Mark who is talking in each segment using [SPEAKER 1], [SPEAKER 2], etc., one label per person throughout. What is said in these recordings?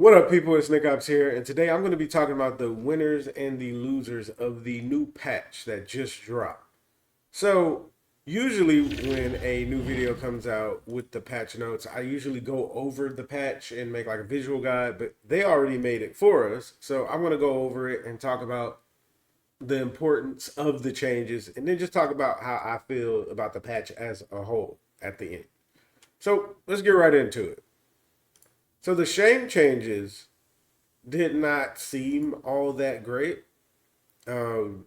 [SPEAKER 1] What up, people? It's Nickopz here, and today I'm going to be talking about the winners and the losers of the new patch that just dropped. So, usually when a new video comes out with the patch notes, I usually go over the patch and make like a visual guide, but they already made it for us. So, I'm going to go over it and talk about the importance of the changes and then just talk about how I feel about the patch as a whole at the end. So, let's get right into it. So, the shame changes did not seem all that great. Um,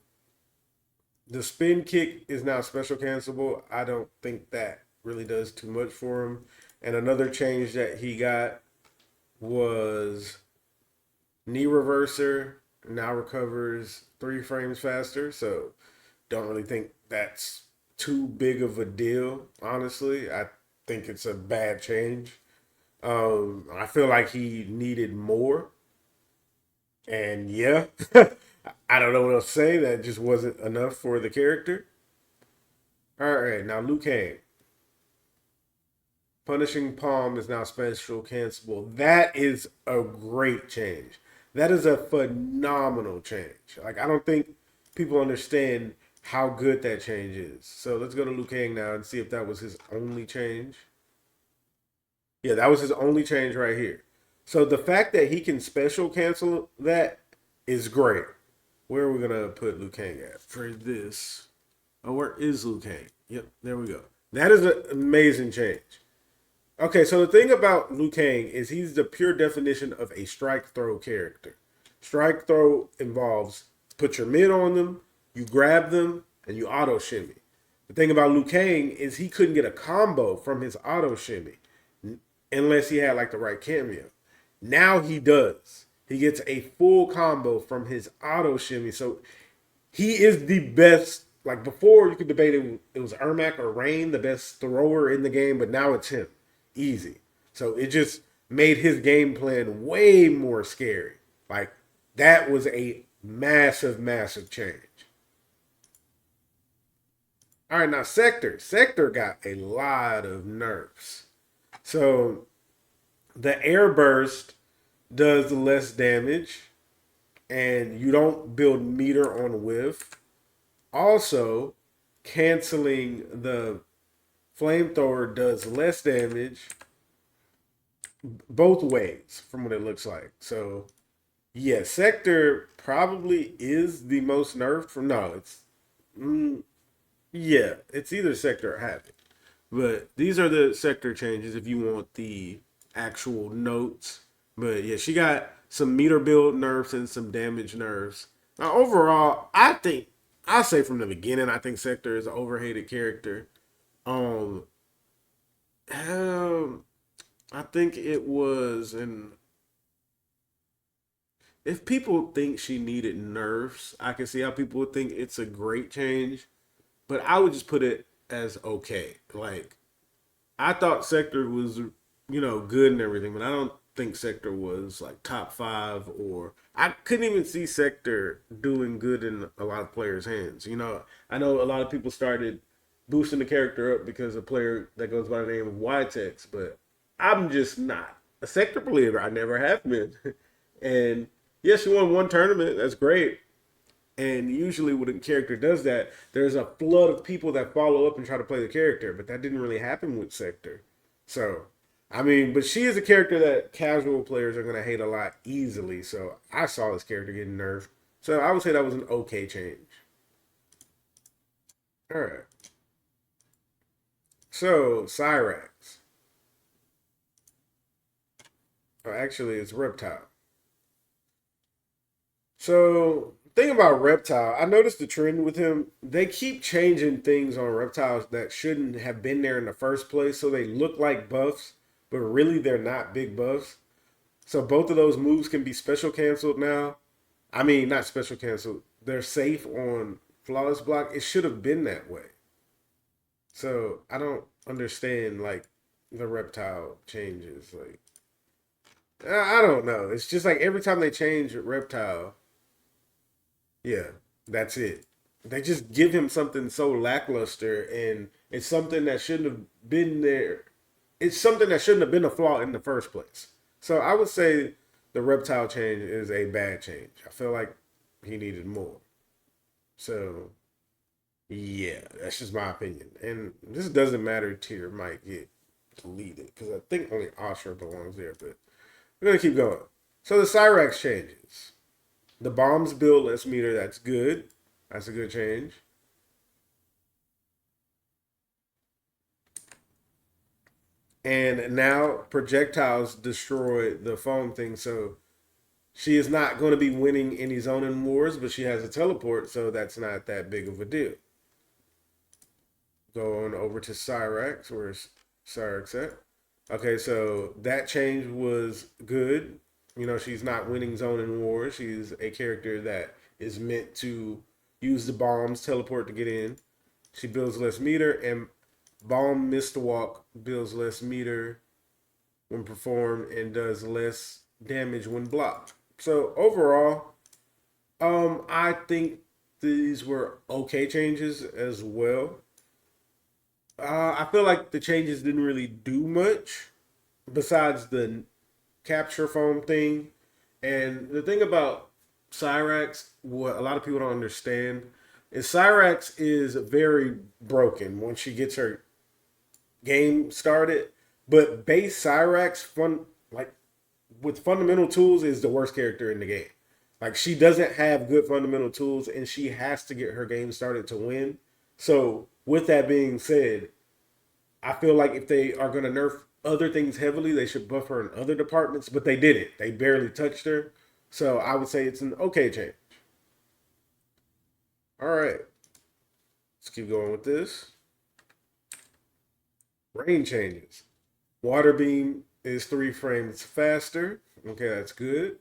[SPEAKER 1] the spin kick is now special cancelable. I don't think that really does too much for him. And another change that he got was knee reverser now recovers 3 frames faster. So don't really think that's too big of a deal, honestly. I think it's a bad change. I feel like he needed more. And yeah, I don't know what else to say. That just wasn't enough for the character. All right, now Liu Kang. Punishing Palm is now special cancelable. That is a great change. That is a phenomenal change. Like, I don't think people understand how good that change is. So let's go to Liu Kang now and see if that was his only change. Yeah, that was his only change right here. So the fact that he can special cancel that is great. Where are we gonna put Liu Kang at for this? Oh, where is Liu Kang? Yep, there we go. That is an amazing change. Okay, so the thing about Liu Kang is he's the pure definition of a strike throw character. Strike throw involves put your mid on them, you grab them, and you auto shimmy. The thing about Liu Kang is he couldn't get a combo from his auto shimmy unless he had like the right cameo. Now he does. He gets a full combo from his auto shimmy. So he is the best. Like before, you could debate it was Ermac or Rain, the best thrower in the game, but now it's him. Easy. So it just made his game plan way more scary. Like that was a massive, massive change. All right, now Sector. Sector got a lot of nerfs. So the air burst does less damage, and you don't build meter on whiff. Also, canceling the flamethrower does less damage both ways from what it looks like. So, yeah, Sector probably is the most nerfed from. No, it's. Yeah, it's either Sector or Havoc. But these are the Sector changes if you want the actual notes. But yeah, she got some meter build nerfs and some damage nerfs. Now, overall, I say from the beginning, I think Sector is an overhated character. Um, um, I think it was, and if people think she needed nerfs, I can see how people would think it's a great change. But I would just put it as okay. Like I thought Sector was, good and everything, but I don't think Sector was like top 5 or I couldn't even see Sector doing good in a lot of players' hands. I know a lot of people started boosting the character up because a player that goes by the name of Ytex, but I'm just not a Sector believer. I never have been. And yes, she won one tournament. That's great. And usually, when a character does that, there's a flood of people that follow up and try to play the character. But that didn't really happen with Sector. So, I mean, but she is a character that casual players are going to hate a lot easily. So, I saw this character getting nerfed. So, I would say that was an okay change. All right. So, Cyrax. Oh, actually, it's Reptile. So, thing about Reptile, I noticed the trend with him. They keep changing things on reptiles that shouldn't have been there in the first place, so they look like buffs, but really they're not big buffs. So both of those moves can be special canceled now. I mean, not special canceled. They're safe on flawless block. It should have been that way. So I don't understand like the reptile changes. Like I don't know. It's just like every time they change reptile, yeah, that's it. They just give him something so lackluster, and it's something that shouldn't have been there. It's something that shouldn't have been a flaw in the first place. So I would say the reptile change is a bad change. I feel like he needed more. So yeah, that's just my opinion. And this doesn't matter. Tier might get deleted because I think only Osher belongs there. But we're gonna keep going. So the Cyrax changes. The bombs build less meter. That's good. That's a good change. And now projectiles destroy the foam thing. So she is not going to be winning any zoning wars, but she has a teleport, so that's not that big of a deal. Going over to Cyrax. Where's Cyrax at? Okay, so that change was good. You know, she's not winning zoning wars. She's a character that is meant to use the bombs, teleport to get in. She builds less meter, and Bomb Mist Walk builds less meter when performed and does less damage when blocked. So overall, I think these were okay changes as well. I feel like the changes didn't really do much besides the capture foam thing. And the thing about Cyrax, what a lot of people don't understand, is Cyrax is very broken when she gets her game started. But base Cyrax, fun like with fundamental tools, is the worst character in the game. Like she doesn't have good fundamental tools, and she has to get her game started to win. So with that being said, I feel like if they are going to nerf other things heavily, they should buff her in other departments, but they didn't. They barely touched her. So I would say it's an okay change. All right. Let's keep going with this. Rain changes. Water beam is 3 frames faster. Okay, that's good.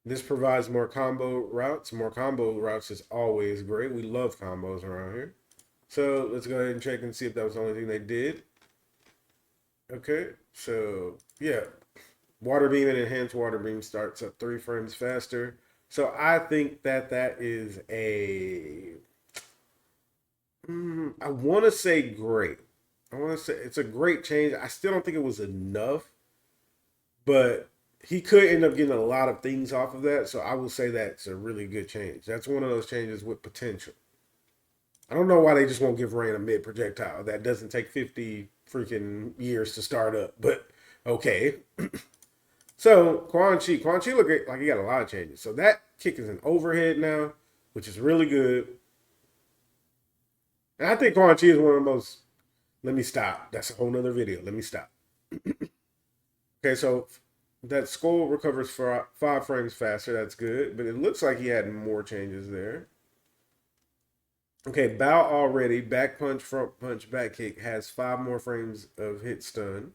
[SPEAKER 1] This provides more combo routes. More combo routes is always great. We love combos around here. So let's go ahead and check and see if that was the only thing they did. Okay, so yeah, water beam and enhanced water beam starts up 3 frames faster. So I think that that is a, I want to say great. I want to say it's a great change. I still don't think it was enough, but he could end up getting a lot of things off of that. So I will say that's a really good change. That's one of those changes with potential. I don't know why they just won't give Rain a mid projectile. That doesn't take 50 freaking years to start up, but okay. So Quan Chi look like he got a lot of changes. So that kick is an overhead now, which is really good. And I think Quan Chi is one of the most. Let me stop. That's a whole nother video. Let me stop. Okay, so that skull recovers for 5 frames faster. That's good, but it looks like he had more changes there. Okay, bow already. Back punch, front punch, back kick has 5 more frames of hit stun.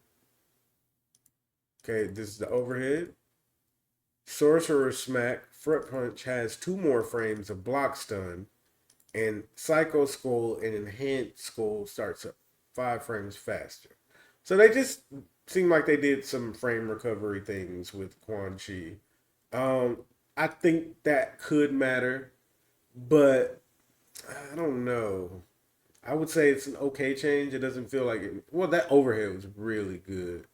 [SPEAKER 1] Okay, this is the overhead. Sorcerer smack, front punch has 2 more frames of block stun. And Psycho Skull and Enhanced Skull starts up 5 frames faster. So they just seem like they did some frame recovery things with Quan Chi. I think that could matter, but I don't know. I would say it's an okay change. It doesn't feel like it. Well, that overhead was really good.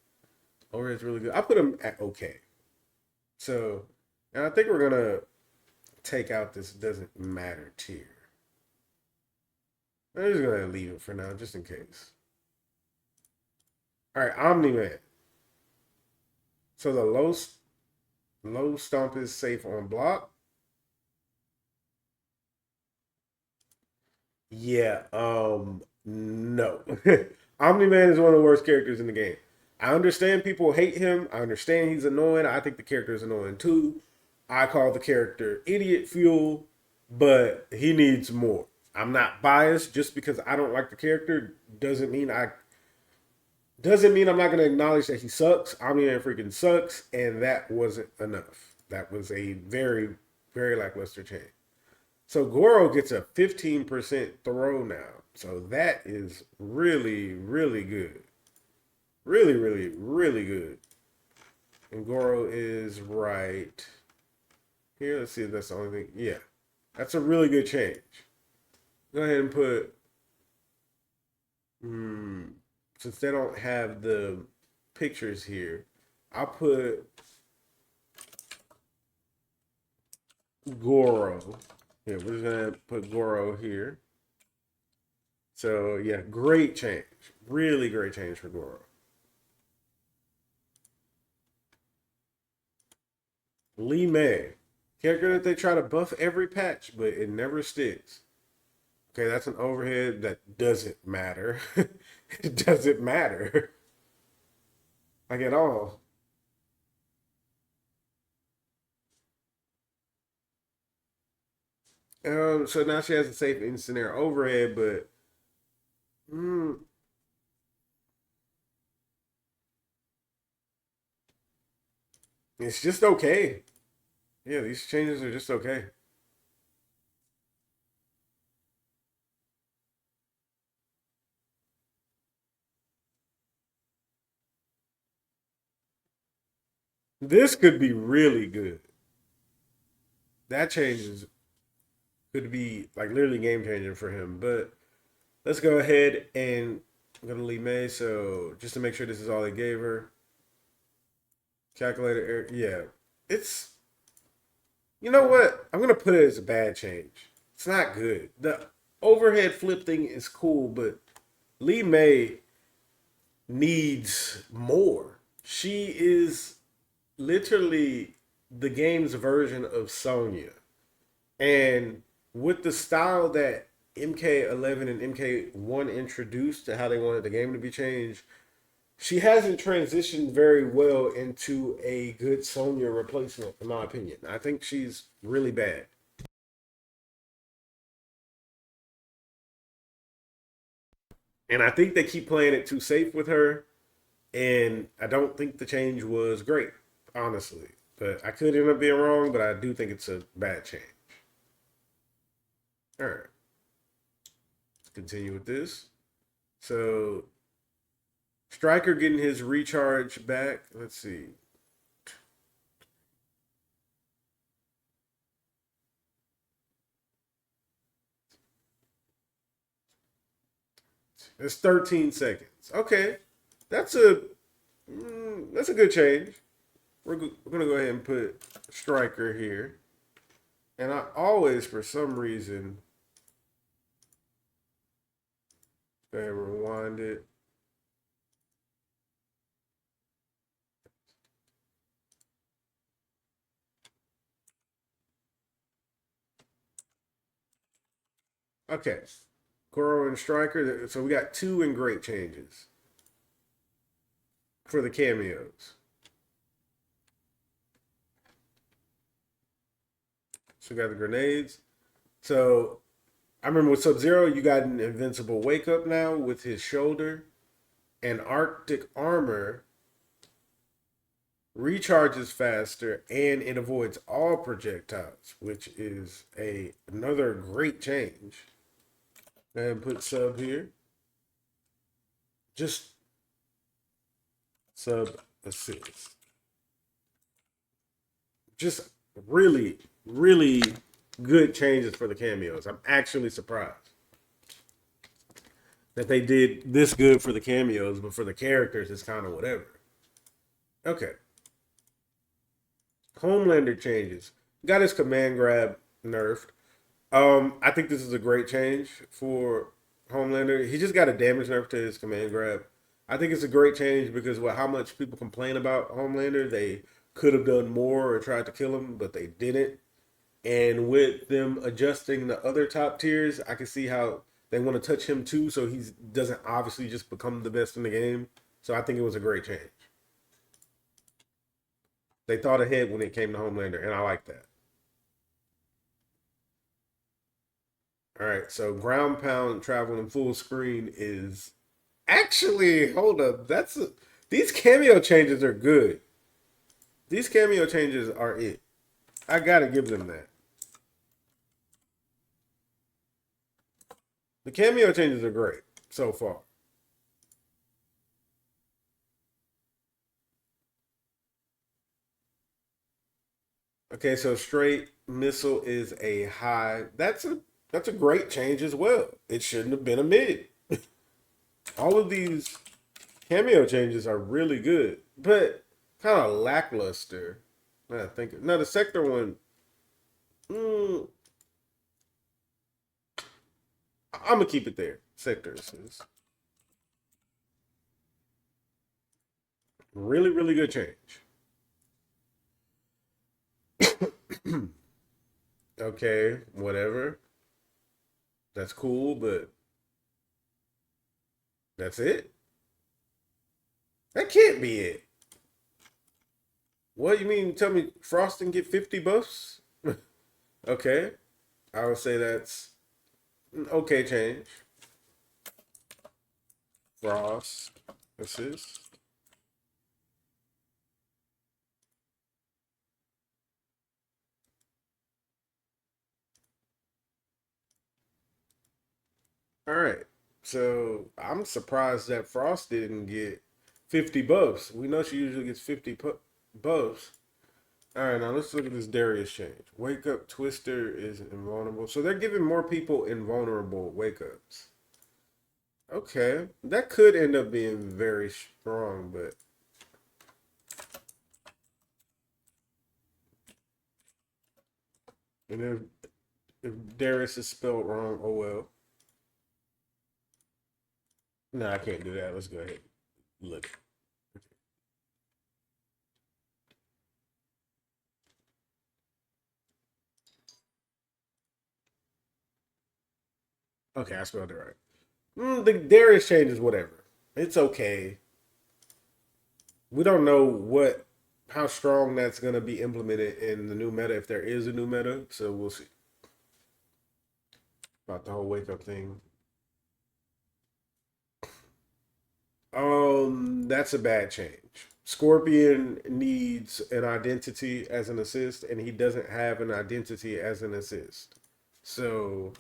[SPEAKER 1] Overhead's really good. I put him at okay. So, and I think we're gonna take out this doesn't matter tier. I'm just gonna leave it for now, just in case. All right, Omni Man. So the low stomp is safe on block. Yeah, no. Omni Man is one of the worst characters in the game. I understand people hate him. I understand he's annoying. I think the character is annoying too. I call the character idiot fuel, but he needs more. I'm not biased. Just because I don't like the character doesn't mean I'm not gonna acknowledge that he sucks. Omni Man freaking sucks, and that wasn't enough. That was a very, very lackluster change. So Goro gets a 15% throw now. So that is really, really good. Really, really, really good. And Goro is right here. Let's see if that's the only thing. Yeah. That's a really good change. Go ahead and put, since they don't have the pictures here, I'll put Goro. Yeah, we're just gonna put Goro here. So yeah, great change. Really great change for Goro. Lee May. Character that they try to buff every patch, but it never sticks. Okay, that's an overhead that doesn't matter. It doesn't matter. Like at all. So now she has a safe instant air overhead, but mm, it's just okay. Yeah, these changes are just okay. This could be really good. That changes could be like literally game changing for him. But let's go ahead and I'm gonna leave May. So just to make sure this is all they gave her, calculator error. Yeah, it's you know what? I'm gonna put it as a bad change. It's not good. The overhead flip thing is cool, but Lee May needs more. She is literally the game's version of Sonya. And with the style that MK11 and MK1 introduced to how they wanted the game to be changed, she hasn't transitioned very well into a good Sonya replacement, in my opinion. I think she's really bad. And I think they keep playing it too safe with her. And I don't think the change was great, honestly. But I could end up being wrong, but I do think it's a bad change. All right, let's continue with this. So Striker getting his recharge back. Let's see. It's 13 seconds. Okay, that's a that's a good change. We're gonna go ahead and put Striker here. And I always, for some reason, go ahead and rewind it. Okay, Goro and Striker. So we got two and great changes for the cameos. So we got the grenades. So I remember with Sub Zero, you got an invincible wake up now with his shoulder, and Arctic armor recharges faster and it avoids all projectiles, which is another great change. Go ahead and put sub here. Just sub assist. Just really, really good changes for the cameos. I'm actually surprised that they did this good for the cameos, but for the characters, it's kind of whatever. Okay. Homelander changes. Got his command grab nerfed. I think this is a great change for Homelander. He just got a damage nerf to his command grab. I think it's a great change because with how much people complain about Homelander, they could have done more or tried to kill him, but they didn't. And with them adjusting the other top tiers, I can see how they want to touch him too, so he doesn't obviously just become the best in the game. So I think it was a great change. They thought ahead when it came to Homelander, and I like that. All right, so ground pound traveling full screen is actually hold up. These cameo changes are good. These cameo changes are it. I gotta give them that. The cameo changes are great so far. Okay, so straight missile is a high. That's a great change as well. It shouldn't have been a mid. All of these cameo changes are really good, but kind of lackluster. I think no, the sector one. Mm, I'm gonna keep it there. Sector is really, really good change. Okay, whatever. That's cool, but that's it. That can't be it. What you mean? Tell me, Frost didn't get 50 buffs? Okay, I would say that's an okay change. Frost assist. All right. So I'm surprised that Frost didn't get 50 buffs. We know she usually gets 50 buffs. All right, now let's look at this Darius change. Wake up Twister is invulnerable. So they're giving more people invulnerable wake ups. Okay. That could end up being very strong, but and if Darius is spelled wrong, oh well. No, I can't do that. Let's go ahead. Look. Okay, I spelled it right. The Darius change is whatever. It's okay. We don't know how strong that's going to be implemented in the new meta if there is a new meta. So we'll see about the whole wake up thing. That's a bad change. Scorpion needs an identity as an assist, and he doesn't have an identity as an assist. So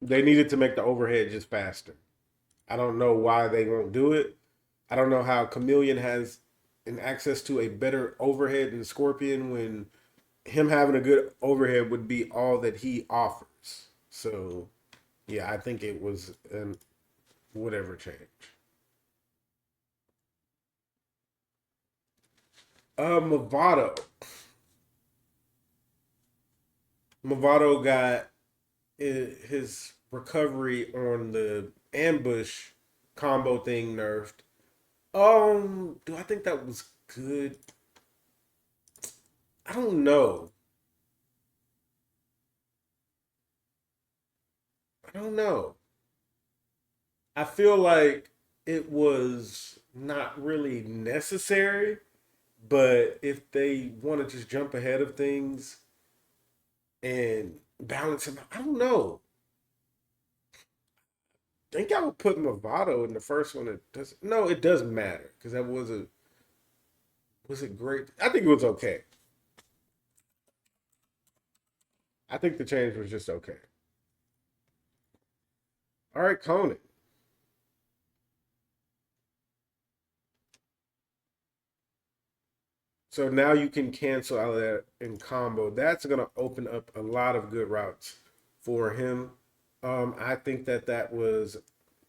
[SPEAKER 1] they needed to make the overhead just faster. I don't know why they won't do it. I don't know how Chameleon has an access to a better overhead than Scorpion when him having a good overhead would be all that he offers. So yeah, I think it was an whatever change. Movado. Movado got his recovery on the ambush combo thing nerfed. Do I think that was good? I don't know. I don't know. I feel like it was not really necessary, but if they want to just jump ahead of things and balance him, I don't know. I think I would put Movado in the first one. It does no, it doesn't matter because that was it great? I think it was okay. I think the change was just okay. All right, Conan. So now you can cancel out of that in combo. That's gonna open up a lot of good routes for him. I think that was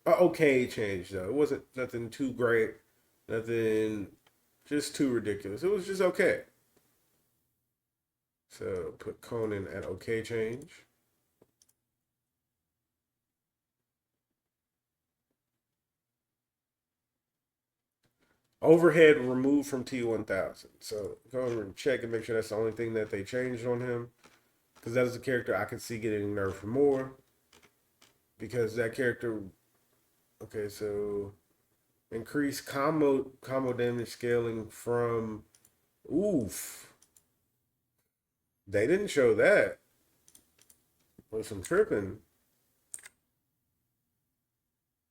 [SPEAKER 1] a okay change though. It wasn't nothing too great, nothing just too ridiculous. It was just okay. So put Conan at okay change. Overhead removed from T1000. So go over and check and make sure that's the only thing that they changed on him. Because that is a character I could see getting nerfed more. Because that character. Okay, so increase combo damage scaling from. Oof. They didn't show that. Was some tripping.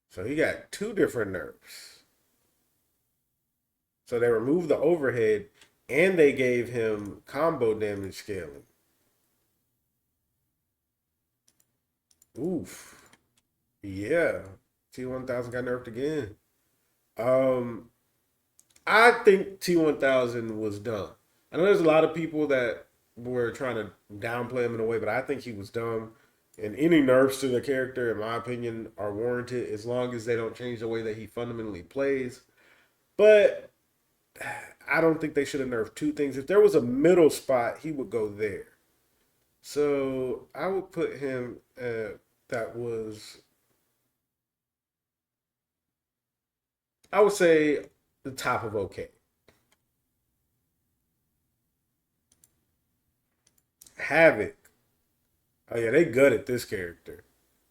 [SPEAKER 1] So he got two different nerfs. So they removed the overhead and they gave him combo damage scaling. Oof. Yeah. T1000 got nerfed again. Um, I think T1000 was dumb. I know there's a lot of people that were trying to downplay him in a way, but I think he was dumb. And any nerfs to the character, in my opinion, are warranted as long as they don't change the way that he fundamentally plays. But I don't think they should have nerfed two things. If there was a middle spot, he would go there. So I would put him that was, I would say, the top of okay. Havoc. Oh yeah, they gutted this character.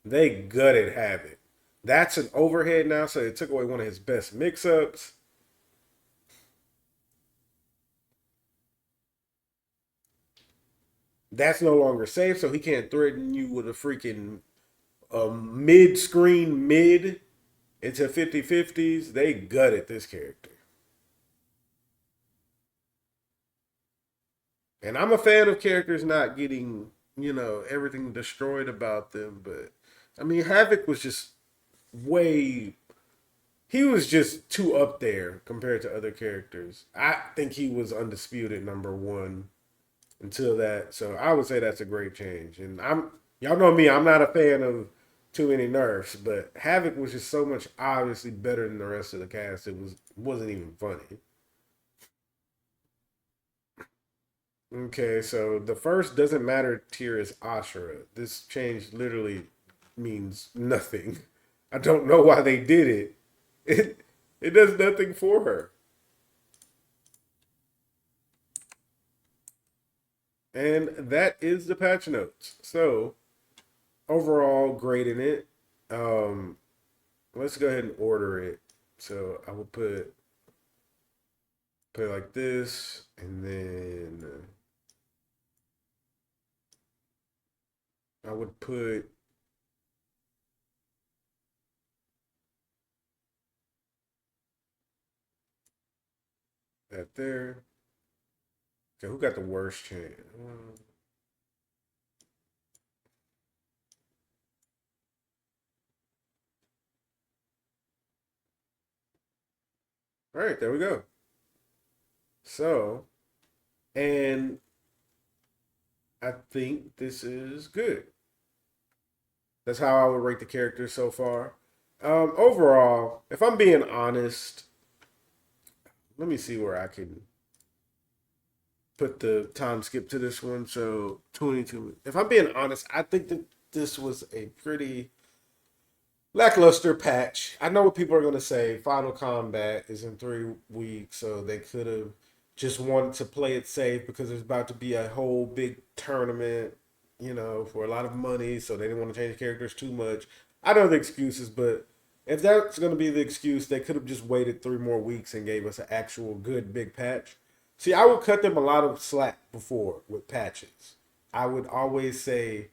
[SPEAKER 1] They gutted Havoc. That's an overhead now, so they took away one of his best mix-ups. That's no longer safe, so he can't threaten you with a freaking mid-screen mid into 50-50s. They gutted this character. And I'm a fan of characters not getting, everything destroyed about them. But, I mean, Havoc was just way. He was just too up there compared to other characters. I think he was undisputed number one until that. So I would say that's a great change. And y'all know me, I'm not a fan of too many nerfs, but Havoc was just so much obviously better than the rest of the cast. Wasn't even funny. Okay, so the first doesn't matter tier is Ashura. This change literally means nothing. I don't know why they did it. It does nothing for her. And that is the patch notes. So overall, grading it. Um, let's go ahead and order it. So I will put it like this, and then I would put that there. Okay, who got the worst chance? All right, there we go. So, and I think this is good. That's how I would rate the character so far. Overall, if I'm being honest, let me see where I can put the time skip to this one. So 22. If I'm being honest, I think that this was a pretty lackluster patch. I know what people are going to say. Final Combat is in 3 weeks, so they could have just wanted to play it safe because there's about to be a whole big tournament, for a lot of money, so they didn't want to change the characters too much. I know the excuses, but if that's going to be the excuse, they could have just waited 3 more weeks and gave us an actual good big patch. See, I would cut them a lot of slack before with patches. I would always say,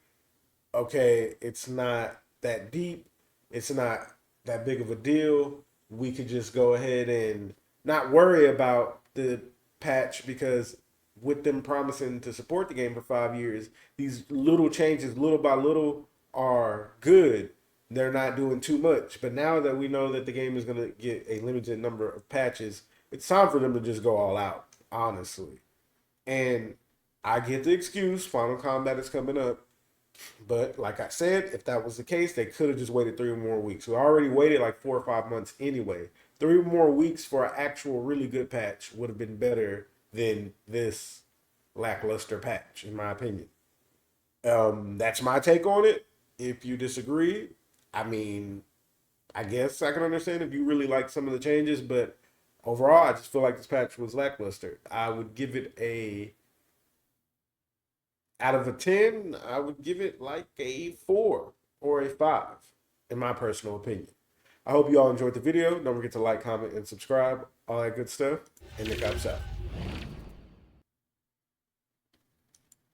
[SPEAKER 1] okay, it's not that deep. It's not that big of a deal. We could just go ahead and not worry about the patch because with them promising to support the game for 5 years, these little changes, little by little, are good. They're not doing too much. But now that we know that the game is going to get a limited number of patches, it's time for them to just go all out, honestly. And I get the excuse, Final Combat is coming up. But like I said, if that was the case, they could have just waited 3 more weeks. We already waited like 4 or 5 months anyway. 3 more weeks for an actual really good patch would have been better than this lackluster patch, in my opinion. That's my take on it. If you disagree, I mean, I guess I can understand if you really like some of the changes, but overall, I just feel like this patch was lackluster. I would give it a out of a 10, I would give it like a 4 or a 5, in my personal opinion. I hope you all enjoyed the video. Don't forget to like, comment, and subscribe. All that good stuff. And Nickopz out.